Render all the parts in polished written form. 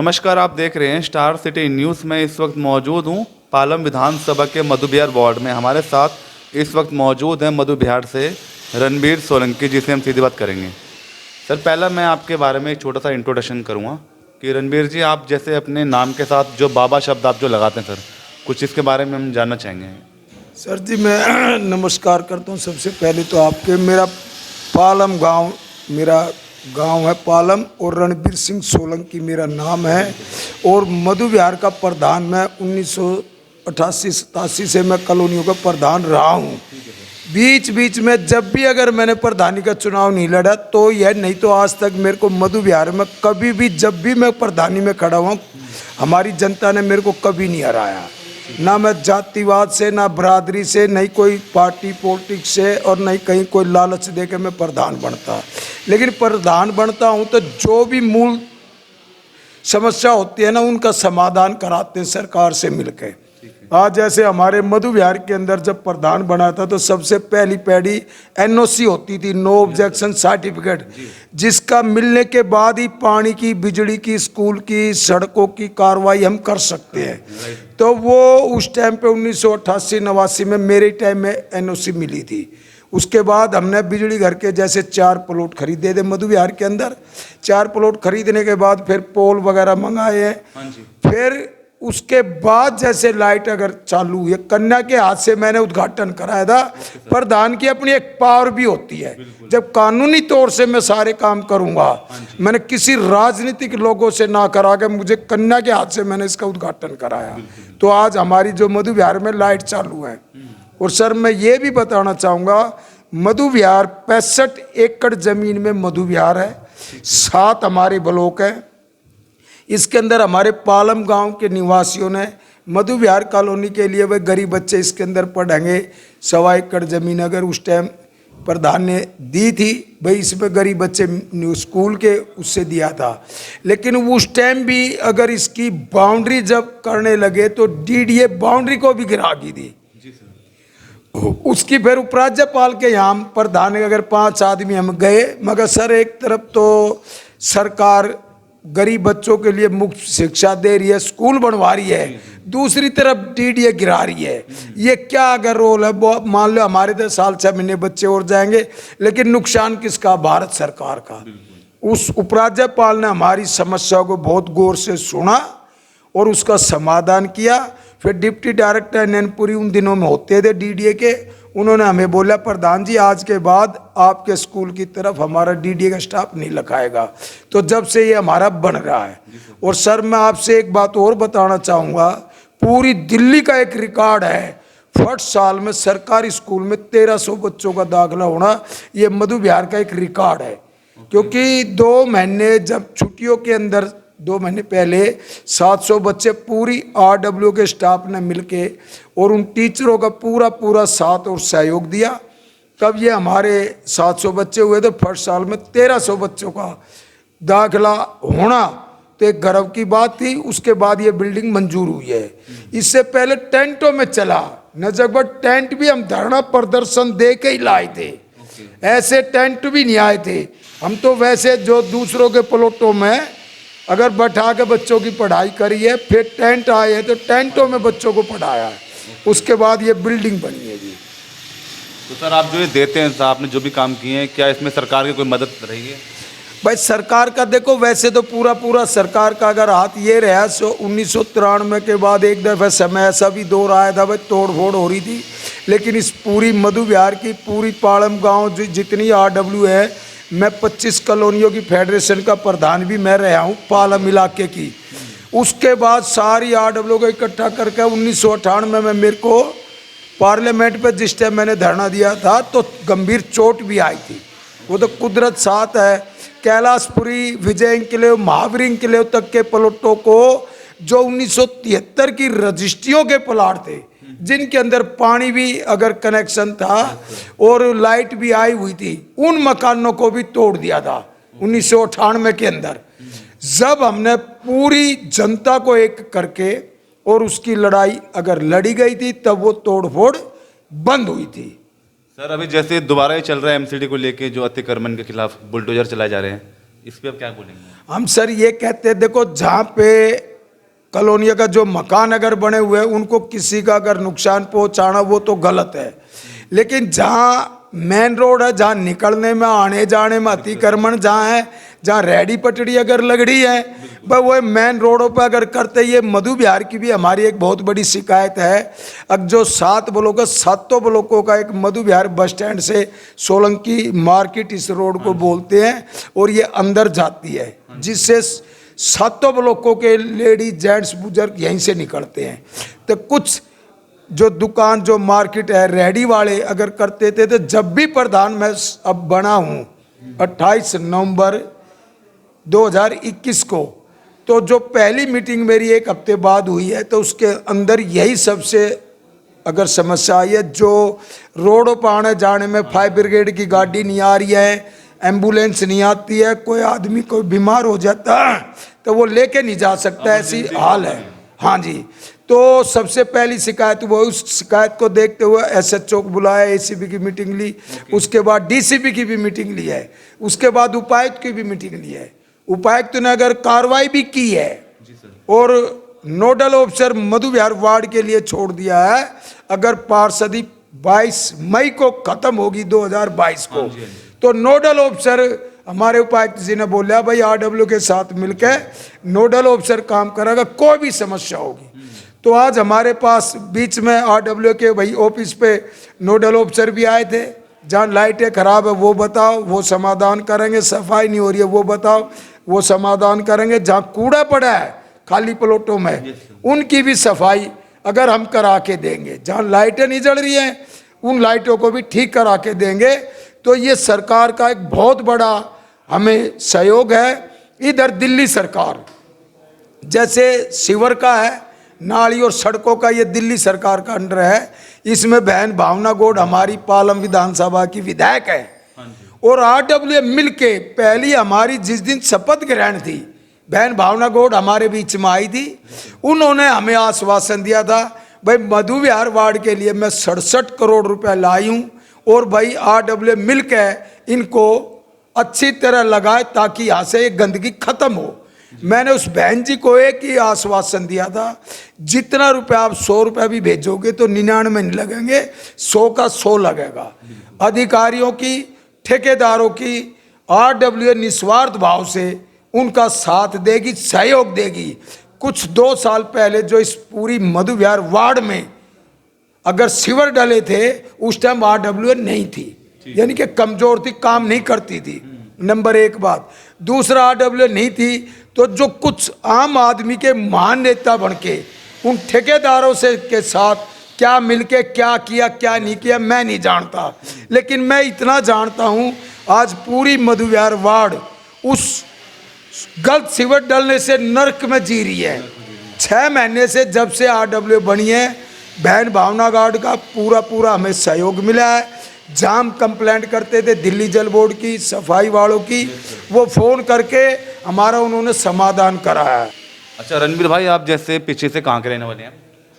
नमस्कार, आप देख रहे हैं स्टार सिटी न्यूज़ में। इस वक्त मौजूद हूं पालम विधानसभा के मधु विहार वार्ड में। हमारे साथ इस वक्त मौजूद हैं मधु विहार से रणबीर सोलंकी, जिसे हम सीधी बात करेंगे। सर, पहला मैं आपके बारे में एक छोटा सा इंट्रोडक्शन करूंगा कि रणबीर जी, आप जैसे अपने नाम के साथ जो बाबा शब्द आप जो लगाते हैं सर, कुछ इसके बारे में हम जानना चाहेंगे। सर जी, मैं नमस्कार करता हूँ। सबसे पहले तो आपके मेरा पालम गांव, मेरा गांव है पालम, और रणबीर सिंह सोलंकी मेरा नाम है, और मधु विहार का प्रधान मैं 1988-87 से मैं कॉलोनियों का प्रधान रहा हूँ। बीच बीच में जब भी अगर मैंने प्रधानी का चुनाव नहीं लड़ा तो यह, नहीं तो आज तक मेरे को मधु विहार में कभी भी, जब भी मैं प्रधानी में खड़ा हुआ, हमारी जनता ने मेरे को कभी नहीं हराया। ना मैं जातिवाद से, ना बरादरी से, नहीं कोई पार्टी पॉलिटिक्स से, और नहीं कहीं कोई लालच दे के मैं प्रधान बनता। लेकिन प्रधान बनता हूं तो जो भी मूल समस्या होती है ना, उनका समाधान कराते हैं सरकार से मिलकर। आज जैसे हमारे मधु विहार के अंदर जब प्रधान बना था तो सबसे पहली पहली NOC होती थी, नो ऑब्जेक्शन सर्टिफिकेट, जिसका मिलने के बाद ही पानी की, बिजली की, स्कूल की, सड़कों की कार्रवाई हम कर सकते हैं। तो वो उस टाइम पे 1988-89 में मेरे टाइम में NOC मिली थी। उसके बाद हमने बिजली घर के जैसे 4 प्लॉट खरीदे थे मधु विहार के अंदर। 4 प्लॉट खरीदने के बाद फिर पोल वगैरह मंगाए हैं। फिर उसके बाद जैसे लाइट अगर चालू हुई, कन्या के हाथ से मैंने उद्घाटन कराया था। प्रधान की अपनी एक पावर भी होती है, जब कानूनी तौर से मैं सारे काम करूंगा, मैंने किसी राजनीतिक लोगों से ना करा के, मुझे कन्या के हाथ से मैंने इसका उद्घाटन कराया। तो आज हमारी जो मधु विहार में लाइट चालू है। और सर, मैं ये भी बताना चाहूँगा, मधु विहार 65 एकड़ जमीन में मधु विहार है, 7 हमारे ब्लॉक है। इसके अंदर हमारे पालम गांव के निवासियों ने मधु विहार कॉलोनी के लिए, वह गरीब बच्चे इसके अंदर पढ़ेंगे, 1.25 एकड़ जमीन अगर उस टाइम प्रधान ने दी थी, भाई इसमें गरीब बच्चे स्कूल के उससे दिया था। लेकिन उस टाइम भी अगर इसकी बाउंड्री जब करने लगे तो DDA बाउंड्री को भी गिरा की थी। उसकी फिर उपराज्यपाल के यहाँ प्रधान अगर 5 आदमी हम गए, मगर सर एक तरफ तो सरकार गरीब बच्चों के लिए मुफ्त शिक्षा दे रही है, स्कूल बनवा रही है, दूसरी तरफ DDA गिरा रही है। ये क्या अगर रोल है? मान लो हमारे 10 साल 6 महीने बच्चे और जाएंगे, लेकिन नुकसान किसका? भारत सरकार का। उस उपराज्यपाल ने हमारी समस्या को बहुत गौर से सुना और उसका समाधान किया। फिर डिप्टी डायरेक्टर नैनपुरी उन दिनों में होते थे DDA के, उन्होंने हमें बोला, प्रधान जी आज के बाद आपके स्कूल की तरफ हमारा DDA का स्टाफ नहीं लगाएगा। तो जब से ये हमारा बन रहा है। और सर, मैं आपसे एक बात और बताना चाहूँगा, पूरी दिल्ली का एक रिकॉर्ड है, फर्स्ट साल में सरकारी स्कूल में 1300 बच्चों का दाखिला होना, ये मधु विहार का एक रिकॉर्ड है। क्योंकि 2 महीने जब छुट्टियों के अंदर 2 महीने पहले 700 बच्चे पूरी RW के स्टाफ ने मिलके और उन टीचरों का पूरा साथ और सहयोग दिया, तब ये हमारे 700 बच्चे हुए थे। फर्स्ट साल में 1300 बच्चों का दाखिला होना तो एक गर्व की बात थी। उसके बाद ये बिल्डिंग मंजूर हुई है। इससे पहले टेंटों में चला न, जब टेंट भी हम धरना प्रदर्शन दे के ही लाए थे, ऐसे टेंट भी नहीं आए थे। हम तो वैसे जो दूसरों के प्लॉटों में अगर बैठा के बच्चों की पढ़ाई करी है, फिर टेंट आए हैं तो टेंटों में बच्चों को पढ़ाया है। उसके बाद ये बिल्डिंग बनी है जी। तो सर, आप जो ये देते हैं, आपने जो भी काम किए हैं, क्या इसमें सरकार की कोई मदद रही है? भाई सरकार का देखो, वैसे तो पूरा सरकार का अगर हाथ ये रहा, 1993 के बाद एक दफ़ा समय ऐसा भी दौर आया था, भाई तोड़ फोड़ हो रही थी। लेकिन इस पूरी मधु विहार की, पूरी पालम गाँव जितनी RW है, मैं 25 कॉलोनियों की फेडरेशन का प्रधान भी मैं रहा हूँ पालम इलाके की। उसके बाद सारी RW को इकट्ठा करके 1998 में मेरे को पार्लियामेंट पे जिस टाइम मैंने धरना दिया था तो गंभीर चोट भी आई थी। वो तो कुदरत साथ है। कैलाशपुरी, विजय इंक्लेव, महावीर इंक्लेव तक के प्लॉटों को, जो 1973 की रजिस्ट्रियों के प्लाट थे, जिनके अंदर पानी भी अगर कनेक्शन था और लाइट भी आई हुई थी, उन मकानों को भी तोड़ दिया था 1998 के अंदर। जब हमने पूरी जनता को एक करके और उसकी लड़ाई अगर लड़ी गई थी, तब वो तोड़फोड़ बंद हुई थी। सर, अभी जैसे दोबारा ही चल रहा है MCD को लेके, जो अतिक्रमण के खिलाफ बुलडोजर चलाए जा रहे हैं, इस पे आप क्या बोलेंगे? हम सर ये कहते हैं, देखो जहाँ पे कॉलोनिया का जो मकान अगर बने हुए हैं उनको किसी का अगर नुकसान पहुंचाना वो तो गलत है, लेकिन जहाँ मेन रोड है, जहाँ निकलने में आने जाने में अतिक्रमण जहाँ है, जहाँ रेडी पटड़ी अगर लगड़ी है, भाई वो मेन रोडों पर अगर करते, ये मधु विहार की भी हमारी एक बहुत बड़ी शिकायत है। अब जो 7 ब्लॉक है, 7 ब्लॉकों का एक मधु विहार बस स्टैंड से सोलंकी मार्केट इस रोड को बोलते हैं और ये अंदर जाती है, जिससे 7 ब्लॉकों के लेडीज जेंट्स बुजुर्ग यहीं से निकलते हैं। तो कुछ जो दुकान जो मार्केट है रेडी वाले अगर करते थे, तो जब भी प्रधान मैं अब बना हूँ 28 नवंबर 2021 को, तो जो पहली मीटिंग मेरी 1 हफ्ते बाद हुई है, तो उसके अंदर यही सबसे अगर समस्या आई है, जो रोडों पर आने जाने में फायर ब्रिगेड की गाड़ी नहीं आ रही है, एम्बुलेंस नहीं आती है, कोई आदमी कोई बीमार हो जाता है तो वो लेके नहीं जा सकता, ऐसी हाल है। हाँ जी, तो सबसे पहली शिकायत वो, उस शिकायत को देखते हुए SHO को बुलाया, ACP की मीटिंग ली, उसके बाद DCP की भी मीटिंग ली है, उसके बाद उपायुक्त की भी मीटिंग ली है। उपायुक्त ने अगर कार्रवाई भी की है और नोडल ऑफिसर मधु विहार वार्ड के लिए छोड़ दिया है। अगर पार्षदी 22 मई को खत्म होगी 2022 को, तो नोडल ऑफिसर हमारे उपायुक्त जी ने बोला भाई RW के साथ मिलकर नोडल ऑफिसर काम करेगा, कोई भी समस्या होगी। तो आज हमारे पास बीच में RW के भाई ऑफिस पे नोडल ऑफिसर भी आए थे, जहाँ लाइटें खराब है वो बताओ, वो समाधान करेंगे, सफाई नहीं हो रही है वो बताओ, वो समाधान करेंगे, जहाँ कूड़ा पड़ा है खाली प्लॉटों में उनकी भी सफाई अगर हम करा के देंगे, जहाँ लाइटें नहीं जल रही हैं उन लाइटों को भी ठीक करा के देंगे। तो ये सरकार का एक बहुत बड़ा हमें सहयोग है। इधर दिल्ली सरकार जैसे सीवर का है, नाली और सड़कों का ये दिल्ली सरकार का अंडर है, इसमें बहन भावना गौड़ हमारी पालम विधानसभा की विधायक है और RW मिलके पहली हमारी जिस दिन शपथ ग्रहण थी, बहन भावना गौड़ हमारे बीच में आई थी, उन्होंने हमें आश्वासन दिया था भाई मधु विहार वार्ड के लिए मैं 67 करोड़ रुपया लाई हूँ और भाई RW मिलकर इनको अच्छी तरह लगाए ताकि यहाँ से ये गंदगी खत्म हो। मैंने उस बहन जी को एक ही आश्वासन दिया था, जितना रुपया आप 100 रुपया भी भेजोगे तो 99 नहीं लगेंगे, 100 का 100 लगेगा। अधिकारियों की, ठेकेदारों की RW निस्वार्थ भाव से उनका साथ देगी, सहयोग देगी। कुछ 2 साल पहले जो इस पूरी मधु विहार वार्ड में अगर सीवर डले थे, उस टाइम RW नहीं थी, यानी कि कमजोर थी, काम नहीं करती थी, नंबर 1 बात। दूसरा RW नहीं थी तो जो कुछ आम आदमी के महान नेता बनके उन ठेकेदारों से के साथ क्या मिलके क्या किया क्या नहीं किया मैं नहीं जानता, लेकिन मैं इतना जानता हूं आज पूरी मधु विहार वार्ड उस गलत सीवर डलने से नर्क में जी रही है। 6 महीने से जब से RW बनी है, बहन भावना गार्ड का पूरा हमें सहयोग मिला है। जाम कंप्लेंट करते थे दिल्ली जल बोर्ड की, सफाई वालों की, वो फोन करके हमारा उन्होंने समाधान कराया है। अच्छा रणबीर भाई, आप जैसे पीछे से कहाँ के रहने वाले हैं?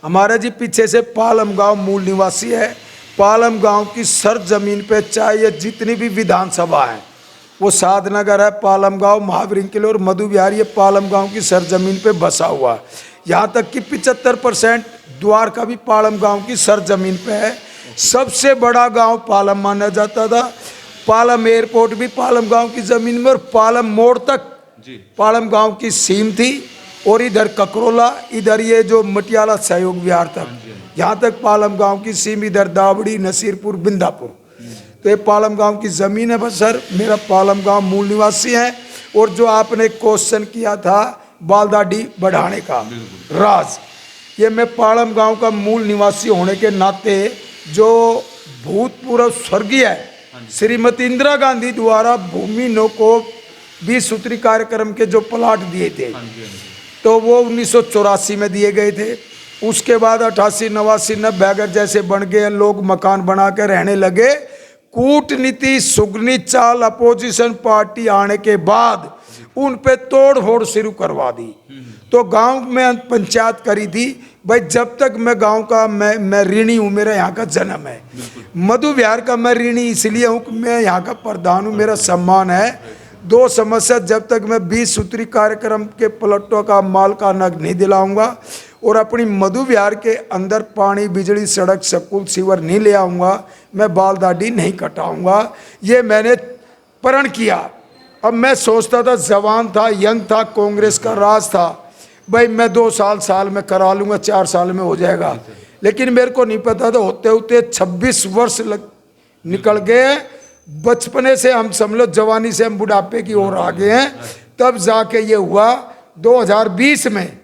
हमारा जी पीछे से पालम गांव मूल निवासी है। पालम गांव की सर जमीन पे चाहे जितनी भी विधानसभा है, वो साधनगर है, पालम गांव, महावीर किले और मधु विहार, ये पालम गांव की सर जमीन पे बसा हुआ है। यहाँ तक कि 75% द्वारका भी पालम गांव की सर जमीन पे है। सबसे बड़ा गांव पालम माना जाता था। पालम एयरपोर्ट भी पालम गांव की जमीन में और पालम मोड़ तक पालम गांव की सीम थी और इधर ककरोला, इधर ये जो मटियाला सहयोग विहार तक, यहाँ तक पालम गांव की सीम, इधर दावड़ी, नसीरपुर, बिंदापुर, तो ये पालम गांव की ज़मीन है। बस सर मेरा पालम गांव मूल निवासी है। और जो आपने क्वेश्चन किया था बालदाडी बढ़ाने का राज, ये मैं पालम गांव का मूल निवासी होने के नाते जो भूतपूर्व स्वर्गीय श्रीमती इंदिरा गांधी द्वारा भूमि नो को 20 सूत्री कार्यक्रम के जो प्लाट दिए थे, तो वो 1984 में दिए गए थे। उसके बाद 88, 89, 90 अगर जैसे बन गए, लोग मकान बना के रहने लगे। कूटनीति, सुगनी चाल, अपोजिशन पार्टी आने के बाद उन पे तोड़ फोड़ शुरू करवा दी। तो गांव में पंचायत करी थी भाई, जब तक मैं गांव का मैं ऋणी हूँ, मेरा यहाँ का जन्म है। मधु विहार का मैं ऋणी इसलिए हूँ कि मैं यहाँ का प्रधान हूँ, मेरा सम्मान है। दो समस्या, जब तक मैं 20 सूत्री कार्यक्रम के प्लॉटों का माल का नग नहीं दिलाऊंगा और अपनी मधु विहार के अंदर पानी, बिजली, सड़क, स्कूल, सीवर नहीं ले आऊँगा, मैं बाल दाढ़ी नहीं कटाऊँगा। ये मैंने प्रण किया। अब मैं सोचता था, जवान था, यंग था, कांग्रेस का राज था, भाई मैं 2 साल में करा लूँगा, 4 साल में हो जाएगा। लेकिन मेरे को नहीं पता था होते होते 26 वर्ष निकल गए। बचपने से हम समझ लो, जवानी से हम बुढ़ापे की ओर आ गए हैं। तब जाके ये हुआ 2020 में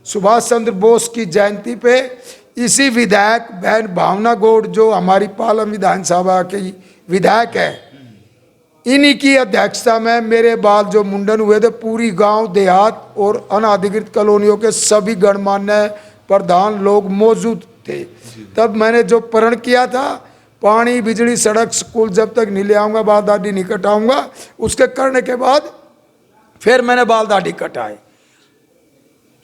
सुभाष चंद्र बोस की जयंती पे इसी विधायक बहन भावना गौड़, जो हमारी पालम विधानसभा की विधायक है, इन्हीं की अध्यक्षता में मेरे बाल जो मुंडन हुए थे, पूरी गांव देहात और अनाधिकृत कॉलोनियों के सभी गणमान्य प्रधान लोग मौजूद थे। तब मैंने जो प्रण किया था, पानी, बिजली, सड़क, स्कूल जब तक नहीं ले आऊँगा, बाल दाढ़ी नहीं कटाऊँगा, उसके करने के बाद फिर मैंने बाल दाढ़ी कटाए।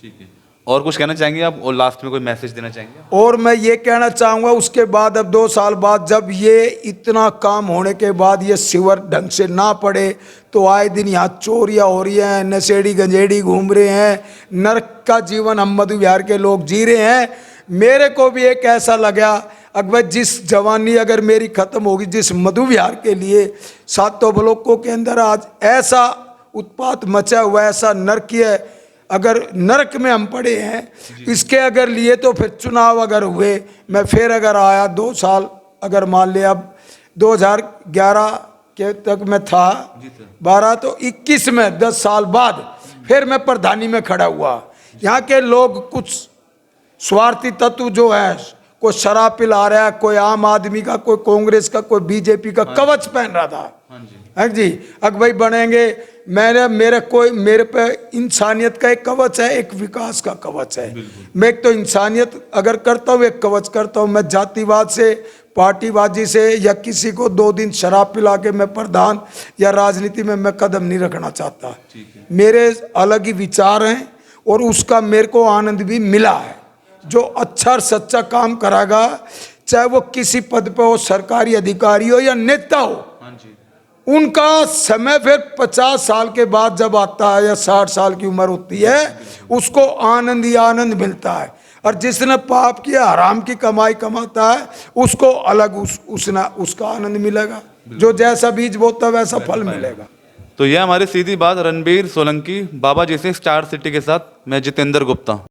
ठीक है, और कुछ कहना चाहेंगे आप, और लास्ट में कोई मैसेज देना चाहेंगे? और मैं ये कहना चाहूँगा, उसके बाद अब 2 साल बाद जब ये इतना काम होने के बाद ये सीवर ढंग से ना पड़े, तो आए दिन यहाँ चोरियाँ हो रही हैं, नशेड़ी गंजेड़ी घूम रहे हैं, नरक का जीवन हम मधु विहार के लोग जी रहे हैं। मेरे को भी एक ऐसा लगा, अगर जिस जवानी अगर मेरी ख़त्म होगी, जिस मधु विहार के लिए 7 ब्लॉकों के अंदर आज ऐसा उत्पात मचा हुआ, ऐसा नरकीय अगर नरक में हम पड़े हैं, इसके अगर लिए तो फिर चुनाव अगर हुए, मैं फिर अगर आया 2 साल, अगर मान लिया अब 2011 के तक मैं था, 12 तो 21 में 10 साल बाद फिर मैं प्रधानी में खड़ा हुआ। यहाँ के लोग कुछ स्वार्थी तत्व जो है, कोई शराब पिला रहा है, कोई आम आदमी का, कोई कांग्रेस का, कोई बीजेपी का कवच पहन रहा था। हाँ जी, अग भाई बनेंगे, मेरे पे इंसानियत का एक कवच है, एक विकास का कवच है। मैं एक तो इंसानियत अगर करता हूँ, एक कवच करता हूँ। मैं जातिवाद से, पार्टीबाजी से, या किसी को 2 दिन शराब पिला के मैं प्रधान या राजनीति में मैं कदम नहीं रखना चाहता। मेरे अलग ही विचार हैं और उसका मेरे को आनंद भी मिला है। जो अच्छा और सच्चा काम करागा, चाहे वो किसी पद पे हो, सरकारी अधिकारी हो या नेता हो, उनका समय फिर 50 साल के बाद जब आता है या 60 साल की उम्र होती है, उसको आनंद ही आनंद मिलता है। और जिसने पाप किया, हराम की कमाई कमाता है, उसको अलग उसका आनंद मिलेगा। जो जैसा बीज बोता है वैसा फल मिलेगा। तो यह हमारी सीधी बात रणबीर सोलंकी बाबा जी से, स्टार सिटी के साथ मैं जितेंद्र गुप्ता।